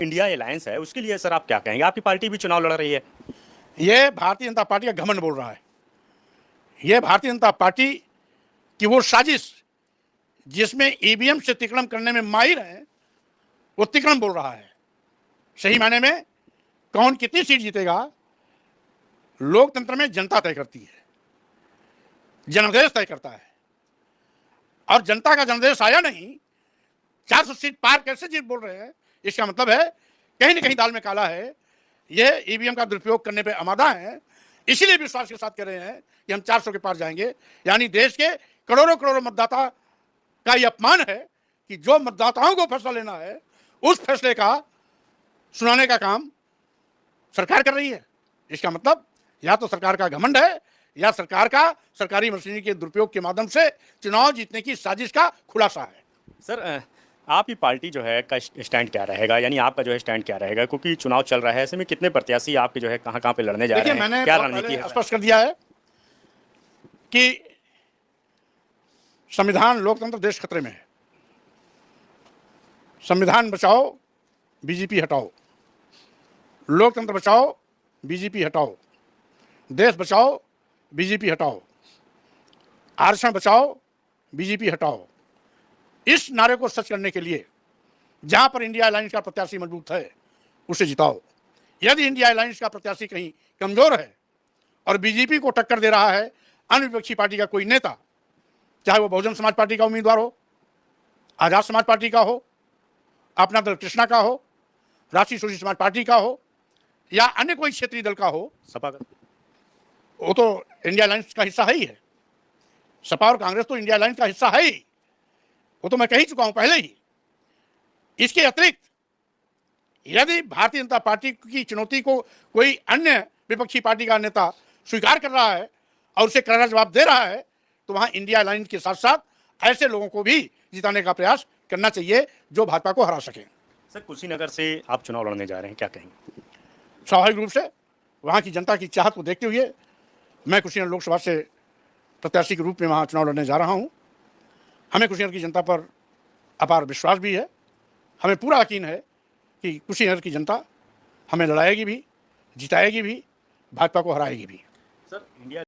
India alliance है, उसके लिए सर आप क्या कहेंगे? आपकी पार्टी भी चुनाव लड़ रही है। ये भारतीय जनता पार्टी का घमंड बोल रहा है। ये भारतीय जनता पार्टी की वो साजिश जिसमें ईवीएम से तिकड़म करने में माहिर है, वो तिकड़म बोल रहा है। सही मायने में कौन कितनी सीट जीतेगा लोकतंत्र में जनता तय करती है, जनादेश तय करता है। और जनता का जनादेश आया नहीं, 400 सीट पार कैसे जीत बोल रहे हैं? इसका मतलब है कहीं ना कहीं दाल में काला है। ये ईवीएम का दुरुपयोग करने पे आमादा है, इसीलिए विश्वास के साथ कह रहे हैं कि हम 400 के पार जाएंगे। यानी देश के करोड़ों करोड़ों मतदाता का यह अपमान है कि जो मतदाताओं को फैसला लेना है, उस फैसले का सुनाने का काम सरकार कर रही है। इसका मतलब या तो सरकार का घमंड है या सरकार का सरकारी मशीनरी के दुरुपयोग के माध्यम से चुनाव जीतने की साजिश का खुलासा है। सर आपकी पार्टी जो है का स्टैंड क्या रहेगा, यानी आपका जो है स्टैंड क्या रहेगा? क्योंकि चुनाव चल रहा है, ऐसे में कितने प्रत्याशी आपके जो है कहाँ पे लड़ने जा रहे देखिए, हैं, मैंने क्या बहुत रणनीति पहले है? स्पष्ट कर दिया है कि संविधान लोकतंत्र देश खतरे में है। संविधान बचाओ, बीजेपी हटाओ। लोकतंत्र बचाओ, बीजेपी हटाओ। देश बचाओ, बीजेपी हटाओ। आरक्षण बचाओ, बीजेपी हटाओ। इस नारे को सच करने के लिए जहां पर इंडिया अलायंस का प्रत्याशी मजबूत है, उसे जिताओ। यदि इंडिया अलायंस का प्रत्याशी कहीं कमजोर है और बीजेपी को टक्कर दे रहा है अन्य विपक्षी पार्टी का कोई नेता, चाहे वो बहुजन समाज पार्टी का उम्मीदवार हो, आजाद समाज पार्टी का हो, अपना दल कृष्णा का हो, राष्ट्रीय सोशलिस्ट समाज पार्टी का हो, या अन्य कोई क्षेत्रीय दल का हो, सपा का? वो तो इंडिया अलायंस का हिस्सा है ही है। सपा और कांग्रेस तो इंडिया अलायंस का हिस्सा है ही, वो तो मैं कह ही चुका हूं पहले ही। इसके अतिरिक्त यदि भारतीय जनता पार्टी की चुनौती को कोई अन्य विपक्षी पार्टी का नेता स्वीकार कर रहा है और उसे करारा जवाब दे रहा है, तो वहां इंडिया अलायंस के साथ साथ ऐसे लोगों को भी जिताने का प्रयास करना चाहिए जो भाजपा को हरा सके। सर कुशीनगर से आप चुनाव लड़ने जा रहे हैं, क्या कहेंगे? स्वाभाविक रूप से वहां की जनता की चाहत को देखते हुए मैं कुशीनगर लोकसभा से प्रत्याशी के रूप में वहां चुनाव लड़ने जा रहा हूं। हमें कुशीनगर की जनता पर अपार विश्वास भी है। हमें पूरा यकीन है कि कुशीनगर की जनता हमें लड़ाएगी भी, जिताएगी भी, भाजपा को हराएगी भी। Sir India